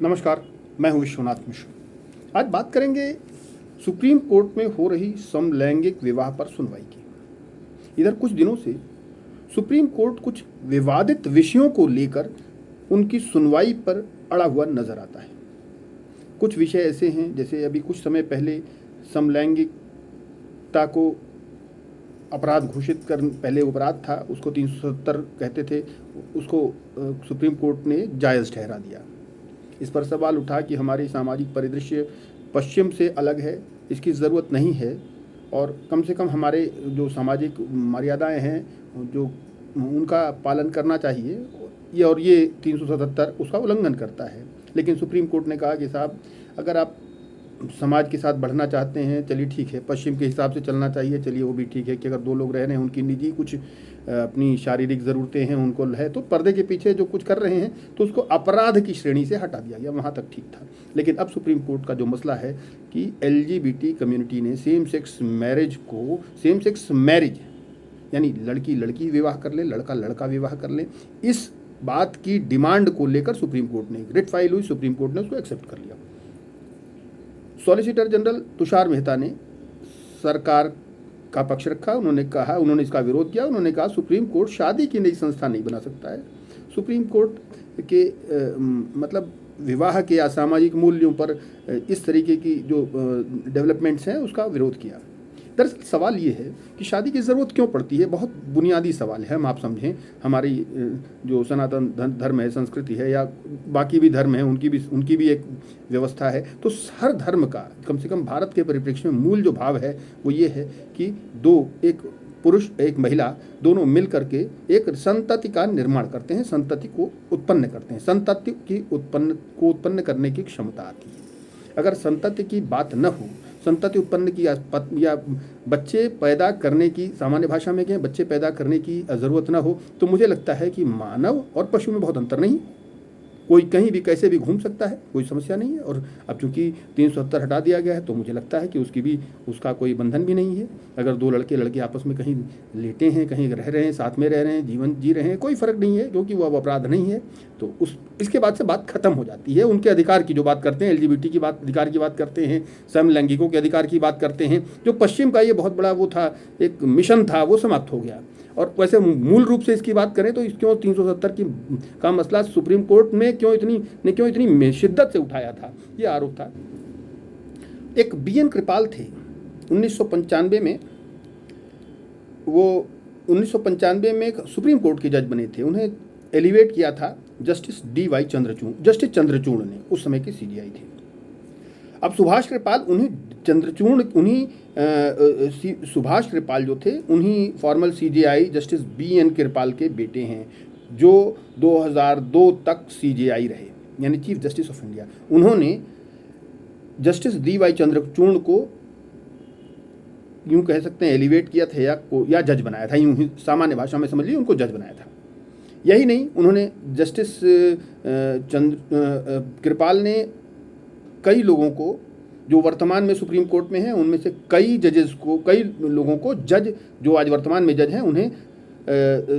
नमस्कार, मैं हूं विश्वनाथ मिश्र। आज बात करेंगे सुप्रीम कोर्ट में हो रही समलैंगिक विवाह पर सुनवाई की। इधर कुछ दिनों से सुप्रीम कोर्ट कुछ विवादित विषयों को लेकर उनकी सुनवाई पर अड़ा हुआ नजर आता है। कुछ विषय ऐसे हैं जैसे अभी कुछ समय पहले समलैंगिकता को अपराध घोषित कर, पहले अपराध था, उसको 370 कहते थे, उसको सुप्रीम कोर्ट ने जायज़ ठहरा दिया। इस पर सवाल उठा कि हमारी सामाजिक परिदृश्य पश्चिम से अलग है, इसकी ज़रूरत नहीं है, और कम से कम हमारे जो सामाजिक मर्यादाएं हैं जो उनका पालन करना चाहिए, ये 377 उसका उल्लंघन करता है। लेकिन सुप्रीम कोर्ट ने कहा कि साहब, अगर आप समाज के साथ बढ़ना चाहते हैं, चलिए ठीक है, पश्चिम के हिसाब से चलना चाहिए, चलिए वो भी ठीक है कि अगर दो लोग रह रहे हैं, उनकी निजी कुछ अपनी शारीरिक ज़रूरतें हैं उनको है, तो पर्दे के पीछे जो कुछ कर रहे हैं तो उसको अपराध की श्रेणी से हटा दिया गया, वहाँ तक ठीक था। लेकिन अब सुप्रीम कोर्ट का जो मसला है कि LGBT कम्युनिटी ने सेम सेक्स मैरिज यानी लड़की लड़की विवाह कर ले, लड़का लड़का विवाह कर ले, इस बात की डिमांड को लेकर सुप्रीम कोर्ट ने रिट फाइल हुई, सुप्रीम कोर्ट ने उसको एक्सेप्ट कर लिया। सॉलिसिटर जनरल तुषार मेहता ने सरकार का पक्ष रखा। उन्होंने इसका विरोध किया। उन्होंने कहा सुप्रीम कोर्ट शादी की नई संस्था नहीं बना सकता है। सुप्रीम कोर्ट के मतलब विवाह के असामाजिक मूल्यों पर इस तरीके की जो डेवलपमेंट्स हैं उसका विरोध किया। दरअसल सवाल ये है कि शादी की ज़रूरत क्यों पड़ती है। बहुत बुनियादी सवाल है। हम आप समझें, हमारी जो सनातन धर्म है, संस्कृति है, या बाकी भी धर्म है, उनकी भी एक व्यवस्था है। तो हर धर्म का, कम से कम भारत के परिप्रेक्ष्य में, मूल जो भाव है वो ये है कि एक पुरुष एक महिला दोनों मिल करके एक संतति का निर्माण करते हैं, संतति को उत्पन्न करते हैं। संतति की उत्पन्न करने की क्षमता आती है। अगर संतति की बात न हो, संतति उत्पन्न की या बच्चे पैदा करने की, सामान्य भाषा में कहें, बच्चे पैदा करने की ज़रूरत ना हो, तो मुझे लगता है कि मानव और पशु में बहुत अंतर नहीं। कोई कहीं भी कैसे भी घूम सकता है, कोई समस्या नहीं है। और अब चूंकि 370 हटा दिया गया है तो मुझे लगता है कि उसका कोई बंधन भी नहीं है। अगर दो लड़के आपस में कहीं लेटे हैं, कहीं रह रहे हैं, साथ में रह रहे हैं, जीवन जी रहे हैं, कोई फ़र्क नहीं है, क्योंकि वो अब अपराध नहीं है। तो इसके बाद से बात खत्म हो जाती है। उनके अधिकार की जो बात करते हैं, LGBT की अधिकार की बात करते हैं, समलैंगिकों के अधिकार की बात करते हैं, जो पश्चिम का ये बहुत बड़ा वो था, एक मिशन था, वो समाप्त हो गया। और वैसे मूल रूप से इसकी बात करें तो क्यों 370 का मसला सुप्रीम कोर्ट में क्यों इतनी शिद्दत से उठाया था, ये आरोप था। एक BN कृपाल थे, 1995 में वो 1995 में एक सुप्रीम कोर्ट के जज बने थे। उन्हें एलिवेट किया था जस्टिस DY चंद्रचूड़ ने, उस समय के CJI थे। अब सुभाष कृपाल सुभाष कृपाल जो थे, उन्हीं फॉर्मल CJI जस्टिस BN कृपाल के बेटे हैं, जो 2002 तक CJI रहे, यानी चीफ जस्टिस ऑफ इंडिया। उन्होंने जस्टिस DY चंद्रचूड़ को यूं कह सकते हैं एलिवेट किया था या जज बनाया था, यूं ही सामान्य भाषा में समझ लीजिए, उनको जज बनाया था। यही नहीं, उन्होंने जस्टिस कृपाल ने कई लोगों को जो वर्तमान में सुप्रीम कोर्ट में हैं, उनमें से कई लोगों को जज, जो आज वर्तमान में जज हैं, उन्हें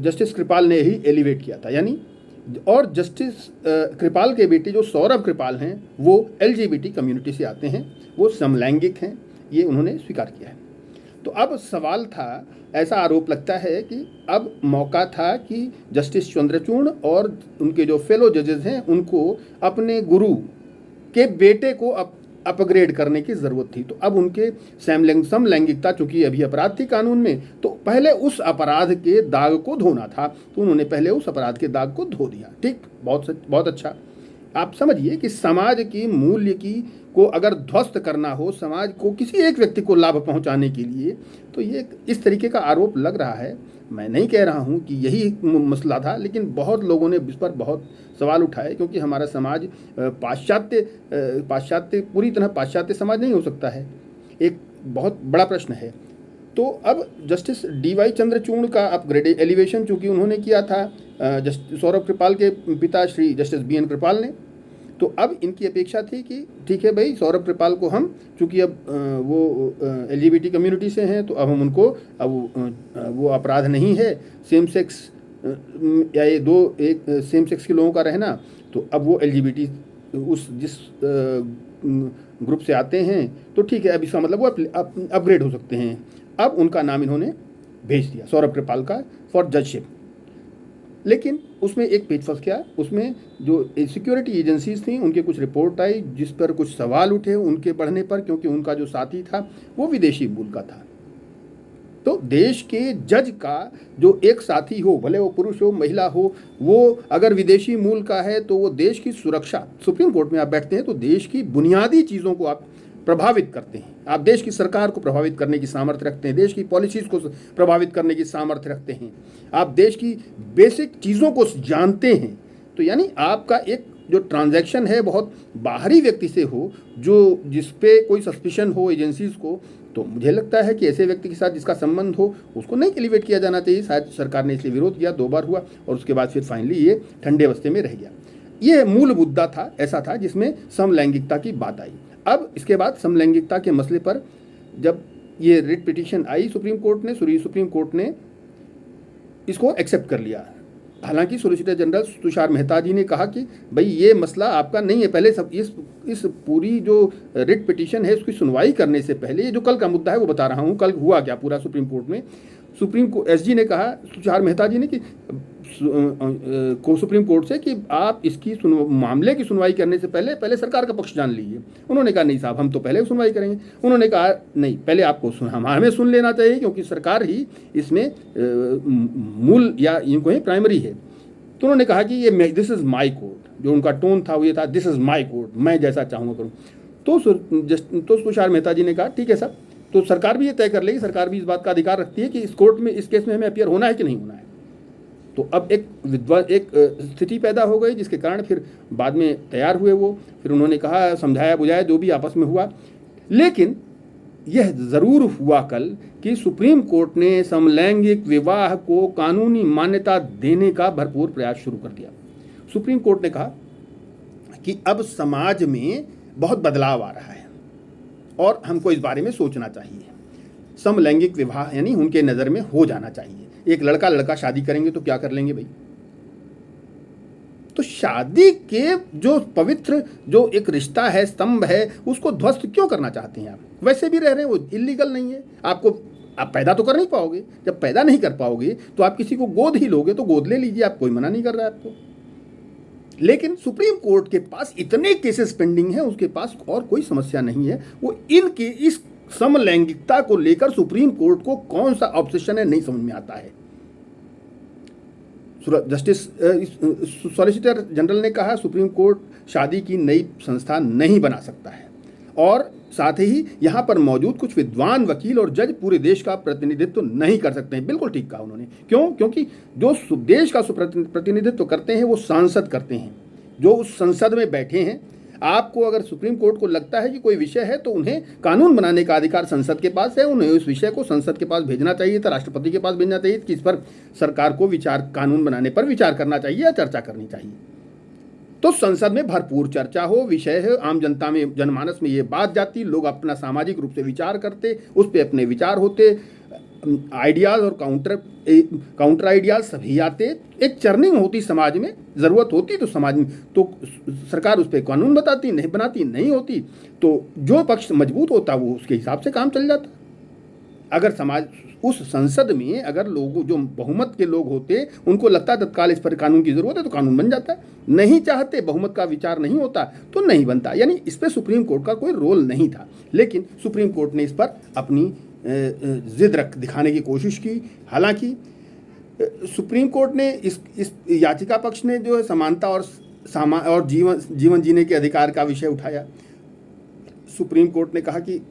जस्टिस कृपाल ने ही एलिवेट किया था। यानी, और जस्टिस कृपाल के बेटे जो सौरभ कृपाल हैं, वो LGBT कम्युनिटी से आते हैं, वो समलैंगिक हैं, ये उन्होंने स्वीकार किया है। तो अब सवाल था, ऐसा आरोप लगता है कि अब मौका था कि जस्टिस चंद्रचूड़ और उनके जो फेलो जजेस हैं, उनको अपने गुरु के बेटे को अपग्रेड करने की ज़रूरत थी। तो अब उनके समलैंगिकता चूंकि अभी अपराध थी कानून में, तो पहले उस अपराध के दाग को धोना था, तो उन्होंने पहले उस अपराध के दाग को धो दिया। ठीक, बहुत अच्छा। आप समझिए कि समाज की मूल्य को अगर ध्वस्त करना हो, समाज को किसी एक व्यक्ति को लाभ पहुंचाने के लिए, तो ये इस तरीके का आरोप लग रहा है। मैं नहीं कह रहा हूं कि यही मसला था, लेकिन बहुत लोगों ने इस पर बहुत सवाल उठाए, क्योंकि हमारा समाज पाश्चात्य पूरी तरह पाश्चात्य समाज नहीं हो सकता है, एक बहुत बड़ा प्रश्न है। तो अब जस्टिस DY चंद्रचूड़ का अपग्रेड एलिवेशन चूंकि उन्होंने किया था सौरभ कृपाल के पिता श्री जस्टिस BN कृपाल ने, तो अब इनकी अपेक्षा थी कि ठीक है भाई, सौरभ कृपाल को हम, चूँकि अब वो LGBT कम्युनिटी से हैं, तो अब हम उनको, अब वो अपराध नहीं है सेम सेक्स या ये सेम सेक्स के लोगों का रहना, तो अब वो LGBT उस जिस ग्रुप से आते हैं तो ठीक है, अब इसका मतलब वो अपग्रेड हो सकते हैं। अब उनका नाम इन्होंने भेज दिया सौरभ कृपाल का फॉर जजशिप। लेकिन उसमें एक पेच फंस गया, उसमें जो सिक्योरिटी एजेंसीज थी उनके कुछ रिपोर्ट आई जिस पर कुछ सवाल उठे उनके बढ़ने पर, क्योंकि उनका जो साथी था वो विदेशी मूल का था। तो देश के जज का जो एक साथी हो, भले वो पुरुष हो महिला हो, वो अगर विदेशी मूल का है तो वो देश की सुरक्षा, सुप्रीम कोर्ट में आप बैठते हैं तो देश की बुनियादी चीज़ों को आप प्रभावित करते हैं, आप देश की सरकार को प्रभावित करने की सामर्थ्य रखते हैं, देश की पॉलिसीज़ को प्रभावित करने की सामर्थ्य रखते हैं, आप देश की बेसिक चीज़ों को जानते हैं। तो यानी आपका एक जो ट्रांजैक्शन है बहुत बाहरी व्यक्ति से हो, जो जिस पे कोई सस्पिशन हो एजेंसीज को, तो मुझे लगता है कि ऐसे व्यक्ति के साथ जिसका संबंध हो उसको नहीं एलिवेट किया जाना चाहिए। शायद सरकार ने इसलिए विरोध किया, 2 बार हुआ और उसके बाद फिर फाइनली ये ठंडे बस्ते में रह गया। ये मूल मुद्दा था, ऐसा था जिसमें समलैंगिकता की बात आई। अब इसके बाद समलैंगिकता के मसले पर जब ये रिट पिटीशन आई सुप्रीम कोर्ट ने इसको एक्सेप्ट कर लिया। हालांकि सॉलिसिटर जनरल तुषार मेहता जी ने कहा कि भाई ये मसला आपका नहीं है, पहले सब इस पूरी जो रिट पिटीशन है उसकी सुनवाई करने से पहले, ये जो कल का मुद्दा है वो बता रहा हूँ, कल हुआ क्या पूरा सुप्रीम कोर्ट में। एसजी ने कहा, तुषार मेहता जी ने कि सुप्रीम कोर्ट से कि आप इसकी मामले की सुनवाई करने से पहले सरकार का पक्ष जान लीजिए। उन्होंने कहा नहीं साहब, हम तो पहले सुनवाई करेंगे। उन्होंने कहा नहीं, पहले आपको हमें सुन लेना चाहिए, क्योंकि सरकार ही इसमें मूल या इनको ही प्राइमरी है। तो उन्होंने कहा कि ये दिस इज़ माई कोर्ट, जो उनका टोन था वो ये था, दिस इज़ माई कोर्ट, मैं जैसा चाहूँगा करूँ। तो तुषार मेहता जी ने कहा ठीक है सर, तो सरकार भी ये तय कर लेगी, सरकार भी इस बात का अधिकार रखती है कि इस कोर्ट में, इस केस में हमें अपियर होना है कि नहीं होना है। तो अब एक स्थिति पैदा हो गई जिसके कारण फिर बाद में तैयार हुए वो, फिर उन्होंने कहा, समझाया बुझाया जो भी आपस में हुआ। लेकिन यह ज़रूर हुआ कल कि सुप्रीम कोर्ट ने समलैंगिक विवाह को कानूनी मान्यता देने का भरपूर प्रयास शुरू कर दिया। सुप्रीम कोर्ट ने कहा कि अब समाज में बहुत बदलाव आ रहा है और हमको इस बारे में सोचना चाहिए। समलैंगिक विवाह यानी उनके नज़र में हो जाना चाहिए। एक लड़का शादी करेंगे तो क्या कर लेंगे भाई? तो शादी के जो पवित्र जो एक रिश्ता है, स्तंभ है, उसको ध्वस्त क्यों करना चाहते हैं आप? वैसे भी रह रहे हैं, वो इलीगल नहीं है। आप पैदा तो कर नहीं पाओगे, जब पैदा नहीं कर पाओगे तो आप किसी को गोद ही लोगे, तो गोद ले लीजिए, आप कोई मना नहीं कर रहा है आपको। लेकिन सुप्रीम कोर्ट के पास इतने केसेस पेंडिंग हैं, उसके पास और कोई समस्या नहीं है। वो इनके इस समलैंगिकता को लेकर सुप्रीम कोर्ट को कौन सा ऑब्सेशन है नहीं समझ में आता है। जस्टिस सॉलिसिटर जनरल ने कहा सुप्रीम कोर्ट शादी की नई संस्था नहीं बना सकता है, और साथ ही यहाँ पर मौजूद कुछ विद्वान वकील और जज पूरे देश का प्रतिनिधित्व नहीं कर सकते हैं। बिल्कुल ठीक कहा उन्होंने। क्यों? क्योंकि जो देश का प्रतिनिधित्व करते हैं वो सांसद करते हैं, जो उस संसद में बैठे हैं। आपको अगर सुप्रीम कोर्ट को लगता है कि कोई विषय है तो उन्हें कानून बनाने का अधिकार संसद के पास है, उन्हें उस विषय को संसद के पास भेजना चाहिए था, राष्ट्रपति के पास भेजना चाहिए कि इस पर सरकार को कानून बनाने पर विचार करना चाहिए या चर्चा करनी चाहिए। तो संसद में भरपूर चर्चा हो, विषय है, आम जनता में, जनमानस में ये बात जाती, लोग अपना सामाजिक रूप से विचार करते, उस पर अपने विचार होते, आइडियाज़ और काउंटर आइडियाज़ सभी आते, एक चर्निंग होती समाज में, ज़रूरत होती तो समाज में, तो सरकार उस पर कानून बनाती नहीं होती तो जो पक्ष मजबूत होता वो उसके हिसाब से काम चल जाता। अगर समाज उस संसद में अगर लोग जो बहुमत के लोग होते उनको लगता तत्काल इस पर कानून की ज़रूरत है तो कानून बन जाता है, नहीं चाहते, बहुमत का विचार नहीं होता तो नहीं बनता। यानी इस पर सुप्रीम कोर्ट का कोई रोल नहीं था। लेकिन सुप्रीम कोर्ट ने इस पर अपनी जिद दिखाने की कोशिश की। हालांकि सुप्रीम कोर्ट ने इस याचिका पक्ष ने जो है समानता और जीवन जीने के अधिकार का विषय उठाया। सुप्रीम कोर्ट ने कहा कि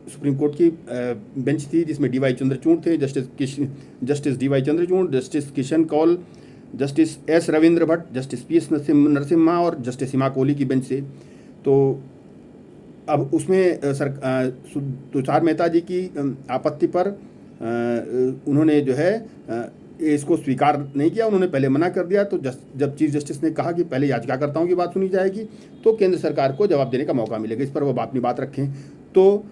सुप्रीम कोर्ट की बेंच थी जिसमें डी वाई चंद्रचूड़ थे, justice D Y Chandrachud, justice Kishan Kaul, justice S Ravindra Bhat, justice P S Narasimha और जस्टिस हिमा कोहली की बेंच से। तो अब उसमें तुषार मेहता जी की आपत्ति पर उन्होंने जो है इसको स्वीकार नहीं किया, उन्होंने पहले मना कर दिया। तो जब चीफ जस्टिस ने कहा कि पहले याचिकाकर्ताओं की बात सुनी जाएगी तो केंद्र सरकार को जवाब देने का मौका मिलेगा, इस पर वो अपनी बात रखें। तो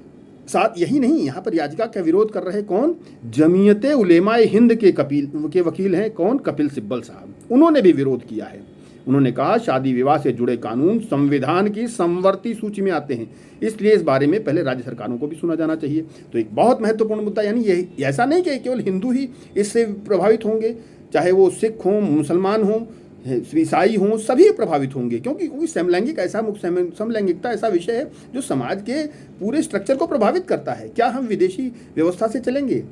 साथ यही नहीं, यहाँ पर याचिका का विरोध कर रहे कौन? जमीयते उलेमाए हिंद के वकील हैं, कौन? कपिल सिब्बल साहब, उन्होंने भी विरोध किया है। उन्होंने कहा शादी विवाह से जुड़े कानून संविधान की समवर्ती सूची में आते हैं, इसलिए इस बारे में पहले राज्य सरकारों को भी सुना जाना चाहिए। तो एक बहुत महत्वपूर्ण मुद्दा, यानी यही ऐसा नहीं कि केवल हिंदू ही इससे प्रभावित होंगे, चाहे वो सिख हों, मुसलमान हों, ईसाई हों, सभी प्रभावित होंगे, क्योंकि समलैंगिकता ऐसा विषय है जो समाज के पूरे स्ट्रक्चर को प्रभावित करता है। क्या हम विदेशी व्यवस्था से चलेंगे?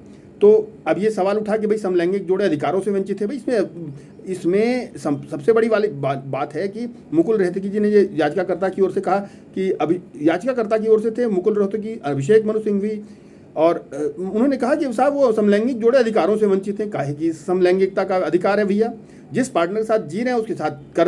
तो अब ये सवाल उठा कि भाई समलैंगिक जोड़े अधिकारों से वंचित है। भाई इसमें सबसे बड़ी वाली बात है कि मुकुल रोहतगी जी ने ये याचिकाकर्ता की ओर से कहा कि अभी याचिकाकर्ता की ओर से थे मुकुल रोहतगी, अभिषेक मनु सिंघवी, और उन्होंने कहा कि साहब वो समलैंगिक जोड़े अधिकारों से वंचित हैं। काहे कि समलैंगिकता का अधिकार है भैया, जिस पार्टनर के साथ जी रहे हैं उसके साथ कर